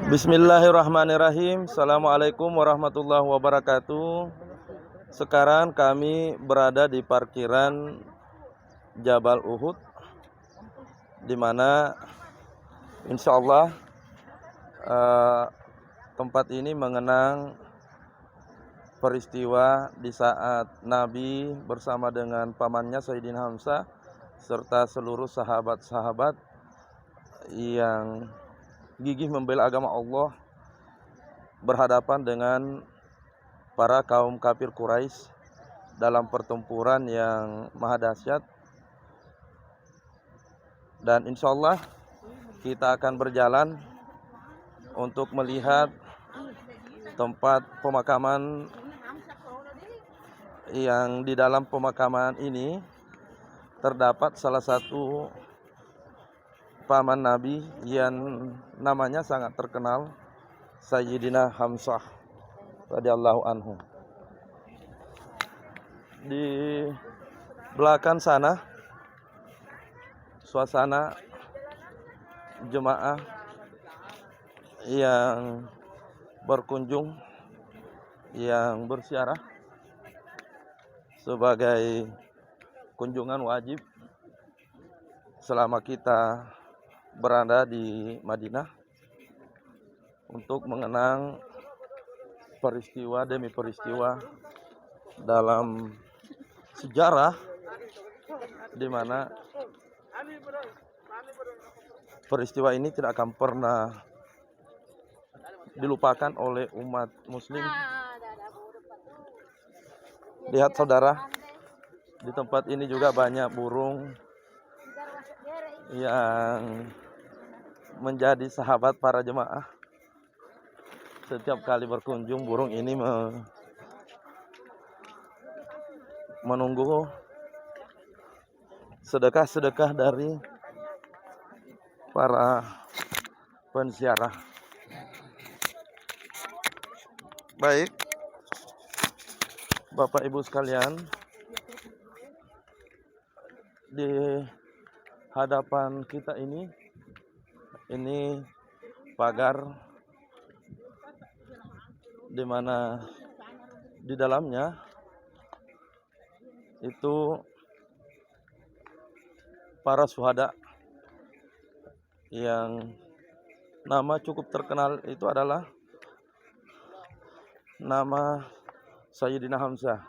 Bismillahirrahmanirrahim. Assalamualaikum warahmatullahi wabarakatuh. Sekarang kami berada di parkiran Jabal Uhud, di mana insya Allah tempat ini mengenang peristiwa di saat Nabi bersama dengan pamannya Sayyidina Hamzah serta seluruh sahabat-sahabat yang gigih membela agama Allah berhadapan dengan para kaum kafir Quraisy dalam pertempuran yang maha dahsyat. Dan insya Allah kita akan berjalan untuk melihat tempat pemakaman yang di dalam pemakaman ini terdapat salah satu paman Nabi yang namanya sangat terkenal, Sayyidina Hamzah radhiyallahu anhu. Di belakang sana suasana jemaah yang berkunjung, yang berziarah sebagai kunjungan wajib selama kita berada di Madinah untuk mengenang peristiwa demi peristiwa dalam sejarah, di mana peristiwa ini tidak akan pernah dilupakan oleh umat muslim. Lihat saudara, di tempat ini juga banyak burung yang menjadi sahabat para jemaah. Setiap kali berkunjung, burung ini menunggu sedekah-sedekah dari para penziarah. Baik, Bapak Ibu sekalian, di hadapan kita ini pagar di mana di dalamnya itu para syuhada yang nama cukup terkenal itu adalah nama Sayyidina Hamzah.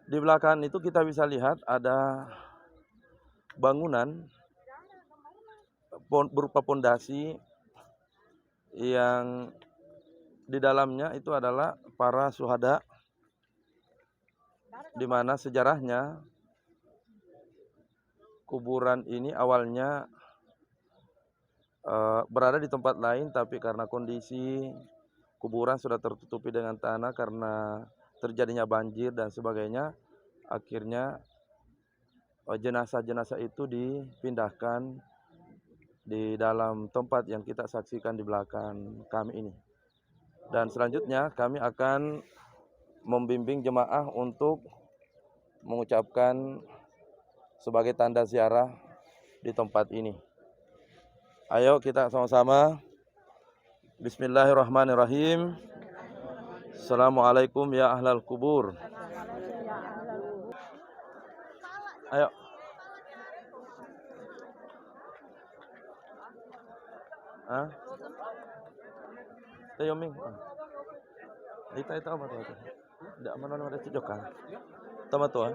Di belakang itu kita bisa lihat ada bangunan berupa pondasi yang di dalamnya itu adalah para syuhada, di mana sejarahnya kuburan ini awalnya berada di tempat lain, tapi karena kondisi kuburan sudah tertutupi dengan tanah karena terjadinya banjir dan sebagainya, akhirnya jenazah-jenazah itu dipindahkan di dalam tempat yang kita saksikan di belakang kami ini. Dan selanjutnya kami akan membimbing jemaah untuk mengucapkan sebagai tanda ziarah di tempat ini. Ayo kita sama-sama. Bismillahirrahmanirrahim. Assalamualaikum ya ahlal kubur. Ayo. Tayo Ming. Ita apa tuh? Tidak mana ada cijokan. Tama tuh.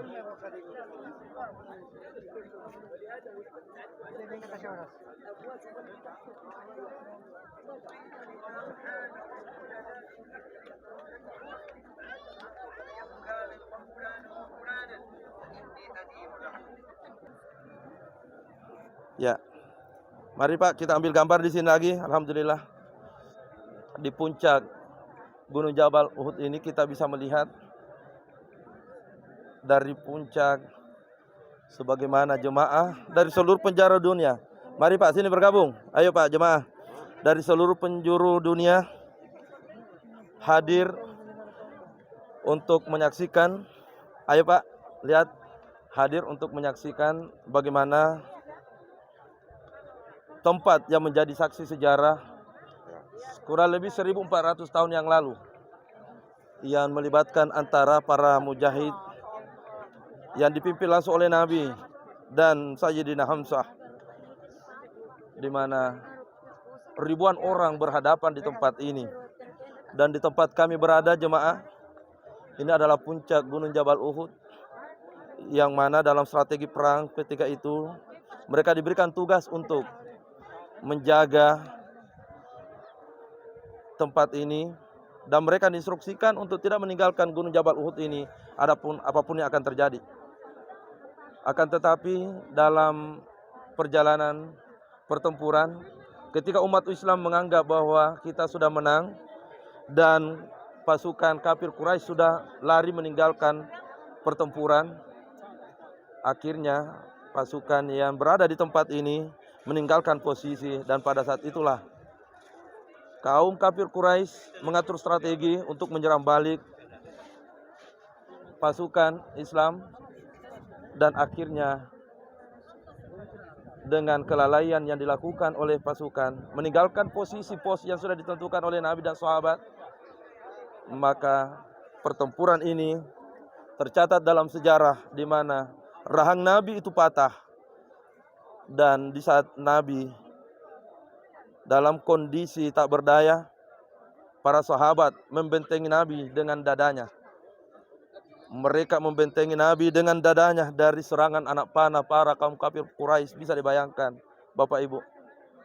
Ya. Mari Pak, kita ambil gambar di sini lagi. Alhamdulillah. Di puncak Gunung Jabal Uhud ini kita bisa melihat dari puncak sebagaimana jemaah dari seluruh penjuru dunia. Mari Pak, sini bergabung. Ayo Pak, jemaah dari seluruh penjuru dunia hadir untuk menyaksikan. Ayo Pak, lihat, hadir untuk menyaksikan bagaimana tempat yang menjadi saksi sejarah kurang lebih 1400 tahun yang lalu, yang melibatkan antara para mujahid yang dipimpin langsung oleh Nabi dan Sayyidina Hamzah, di mana ribuan orang berhadapan di tempat ini. Dan di tempat kami berada jemaah, ini adalah puncak Gunung Jabal Uhud, yang mana dalam strategi perang ketika itu mereka diberikan tugas untuk menjaga tempat ini, dan mereka diinstruksikan untuk tidak meninggalkan Gunung Jabal Uhud ini apapun yang akan terjadi. Akan tetapi dalam perjalanan pertempuran, ketika umat Islam menganggap bahwa kita sudah menang dan pasukan kafir Quraisy sudah lari meninggalkan pertempuran, akhirnya pasukan yang berada di tempat ini meninggalkan posisi, dan pada saat itulah kaum kafir Quraisy mengatur strategi untuk menyerang balik pasukan Islam, dan akhirnya dengan kelalaian yang dilakukan oleh pasukan meninggalkan posisi pos yang sudah ditentukan oleh Nabi dan sahabat, maka pertempuran ini tercatat dalam sejarah di mana rahang Nabi itu patah, dan di saat Nabi dalam kondisi tak berdaya, para sahabat membentengi Nabi dengan dadanya. Mereka membentengi Nabi dengan dadanya dari serangan anak panah para kaum kafir Quraisy. Bisa dibayangkan Bapak Ibu,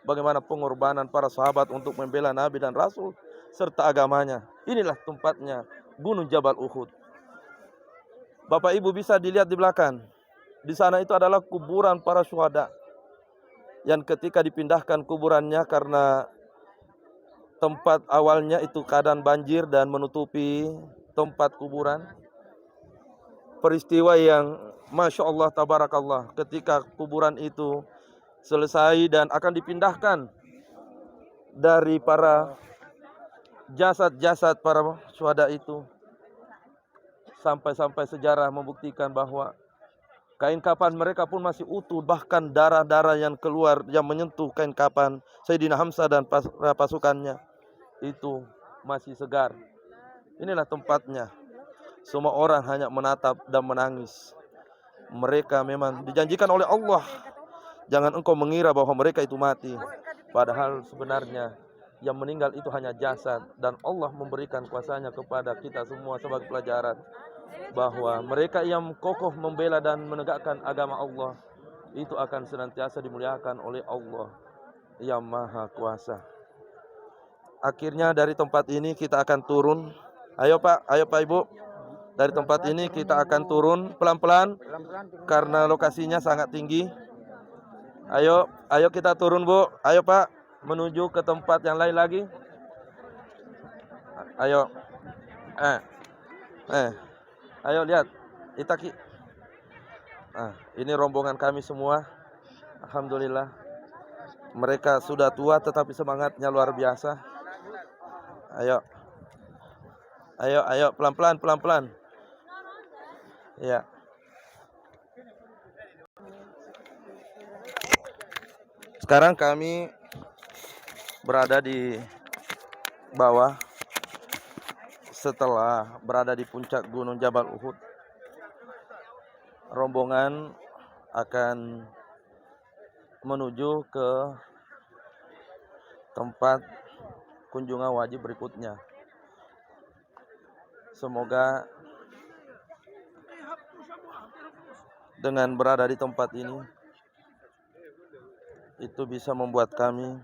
bagaimana pengorbanan para sahabat untuk membela Nabi dan Rasul serta agamanya. Inilah tempatnya Gunung Jabal Uhud. Bapak Ibu bisa dilihat di belakang. Di sana itu adalah kuburan para syuhada, yang ketika dipindahkan kuburannya karena tempat awalnya itu keadaan banjir dan menutupi tempat kuburan. Peristiwa yang Masya Allah Tabarakallah, ketika kuburan itu selesai dan akan dipindahkan dari para jasad-jasad para syuhada itu, sampai sejarah membuktikan bahwa kain kafan mereka pun masih utuh, bahkan darah-darah yang keluar yang menyentuh kain kafan Sayyidina Hamzah dan pasukannya itu masih segar. Inilah tempatnya. Semua orang hanya menatap dan menangis. Mereka memang dijanjikan oleh Allah, jangan engkau mengira bahwa mereka itu mati, padahal sebenarnya yang meninggal itu hanya jasad, dan Allah memberikan kuasanya kepada kita semua sebagai pelajaran bahwa mereka yang kokoh membela dan menegakkan agama Allah itu akan senantiasa dimuliakan oleh Allah yang Maha Kuasa. Akhirnya dari tempat ini kita akan turun. Ayo Pak Ibu. Dari tempat ini kita akan turun pelan-pelan karena lokasinya sangat tinggi. Ayo kita turun Bu. Ayo Pak, menuju ke tempat yang lain lagi. Ayo. Ayo lihat. Itaki. Ini rombongan kami semua. Alhamdulillah. Mereka sudah tua tetapi semangatnya luar biasa. Ayo pelan-pelan. Ya. Sekarang kami berada di bawah setelah berada di puncak Gunung Jabal Uhud. Rombongan akan menuju ke tempat kunjungan wajib berikutnya. Semoga dengan berada di tempat ini itu bisa membuat kami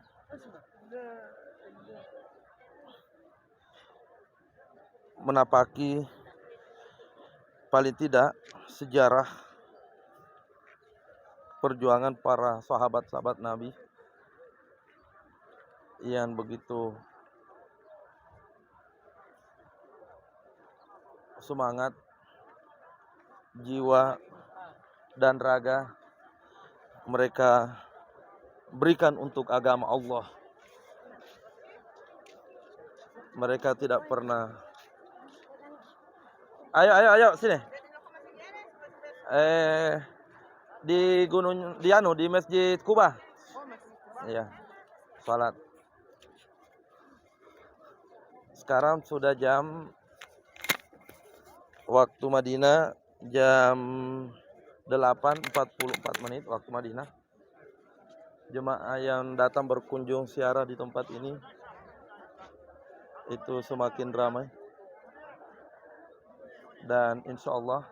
menapaki paling tidak sejarah perjuangan para sahabat-sahabat Nabi yang begitu semangat, jiwa dan raga mereka berikan untuk agama Allah. Mereka tidak pernah. Ayo sini. Di gunung di Masjid Kuba. Iya. Salat. Sekarang sudah waktu Madinah jam 8:44 waktu Madinah. Jemaah yang datang berkunjung ziarah di tempat ini itu semakin ramai. Dan insya Allah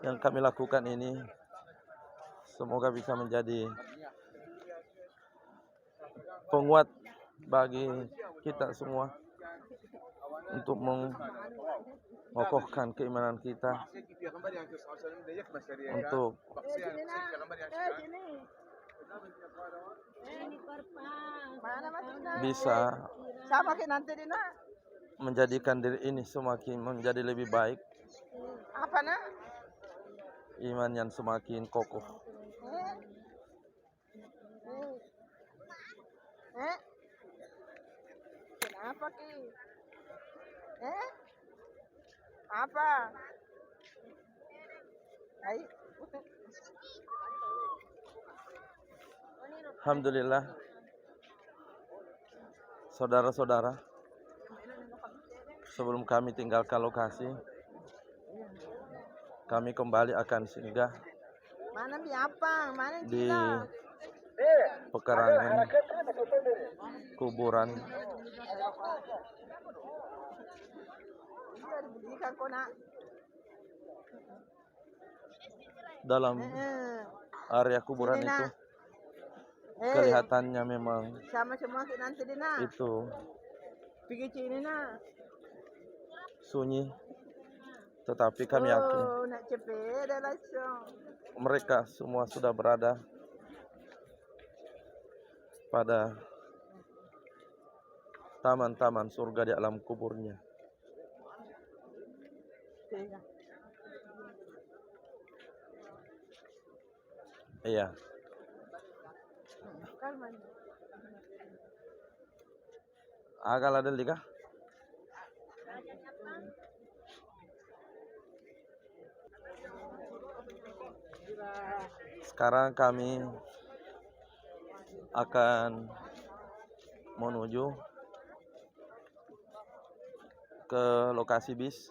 yang kami lakukan ini semoga bisa menjadi penguat bagi kita semua untuk mengokohkan keimanan kita, untuk bisa menjadikan diri ini semakin menjadi lebih baik, iman yang semakin kokoh. Kenapa Ki? Apa? Alhamdulillah, saudara-saudara, sebelum kami tinggalkan lokasi, kami kembali akan singgah di pekarangan kuburan dalam area kuburan itu. Kelihatannya memang itu sunyi, tetapi kami yakin mereka semua sudah berada pada taman-taman surga di alam kuburnya. Iya. Agak ada liga. Sekarang kami akan menuju ke lokasi bis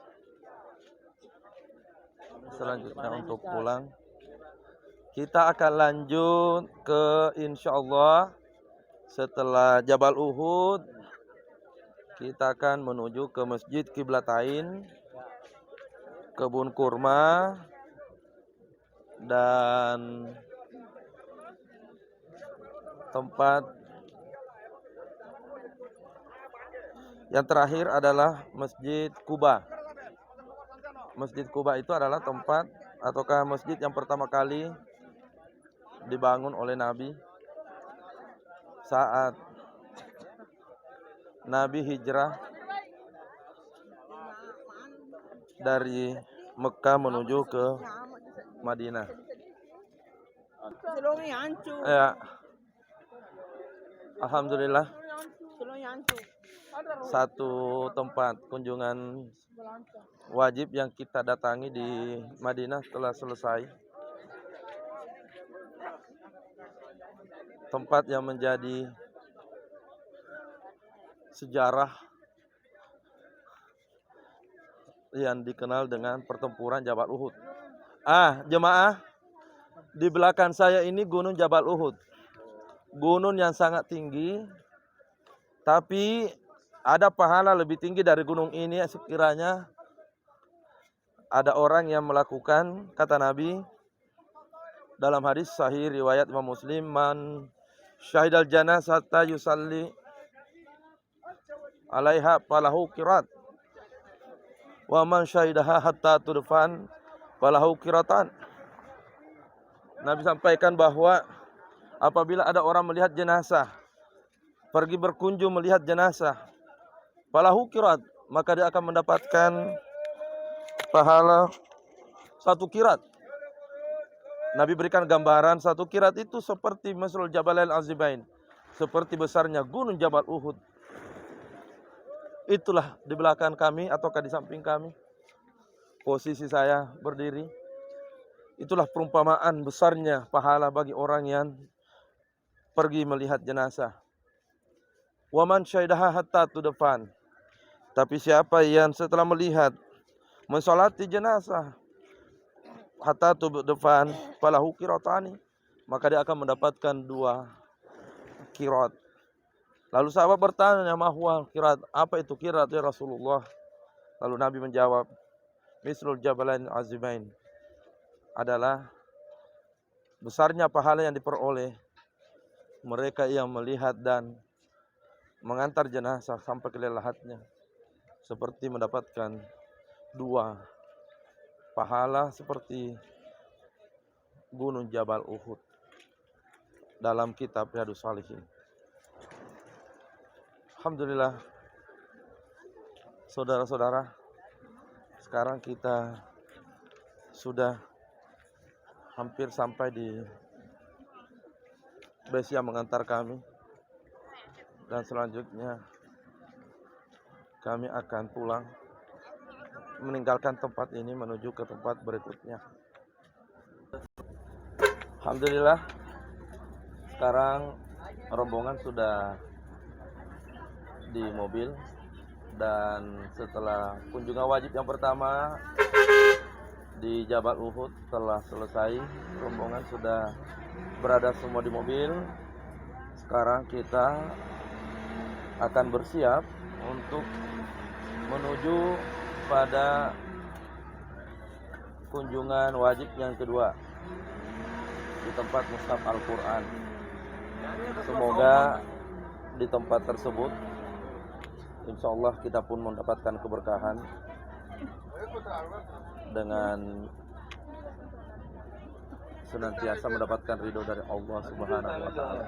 selanjutnya untuk pulang. Kita akan lanjut ke insya Allah setelah Jabal Uhud. Kita akan menuju ke Masjid Qiblatain, kebun kurma, dan tempat yang terakhir adalah Masjid Quba. Masjid Quba itu adalah tempat ataukah masjid yang pertama kali dibangun oleh Nabi saat Nabi hijrah dari Mekah menuju ke Madinah. Ya. Alhamdulillah, satu tempat kunjungan wajib yang kita datangi di Madinah telah selesai. Tempat yang menjadi sejarah yang dikenal dengan pertempuran Jabal Uhud. Jemaah, di belakang saya ini Gunung Jabal Uhud. Gunung yang sangat tinggi, tapi ada pahala lebih tinggi dari gunung ini sekiranya ada orang yang melakukan, kata Nabi dalam hadis sahih riwayat Imam Muslim, man syahidal janazah hatta yusalli alaiha falahu qirat wa man syahidaha hatta tudfan falahu qiratan. Nabi sampaikan bahwa apabila ada orang melihat jenazah, pergi berkunjung melihat jenazah, falahu qirat, maka dia akan mendapatkan pahala 1 qirat. Nabi berikan gambaran 1 qirat itu seperti misrul Jabalail Azimain, seperti besarnya gunung Jabal Uhud. Itulah di belakang kami ataukah di samping kami, posisi saya berdiri. Itulah perumpamaan besarnya pahala bagi orang yang pergi melihat jenazah. Wa man syahidaha hatta tudfan. Tapi siapa yang setelah melihat mensolati jenazah hatta tudfan falahu qiratani, maka dia akan mendapatkan 2 qirat. Lalu sahabat bertanya, "Mahwal qirat? Apa itu qirat ya Rasulullah?" Lalu Nabi menjawab, "Mislul jabalain azimain." Adalah besarnya pahala yang diperoleh mereka yang melihat dan mengantar jenazah sampai ke lahatnya, seperti mendapatkan 2 pahala seperti gunung Jabal Uhud dalam kitab Riyadhus Shalihin. Alhamdulillah, saudara-saudara, sekarang kita sudah hampir sampai di bus yang mengantar kami, dan selanjutnya kami akan pulang meninggalkan tempat ini menuju ke tempat berikutnya. Alhamdulillah, sekarang rombongan sudah di mobil, dan setelah kunjungan wajib yang pertama di Jabal Uhud telah selesai, rombongan sudah berada semua di mobil. Sekarang kita akan bersiap untuk menuju pada kunjungan wajib yang kedua di tempat mushaf Al-Quran. Semoga di tempat tersebut insya Allah kita pun mendapatkan keberkahan dengan senantiasa mendapatkan ridho dari Allah Subhanahu wa taala.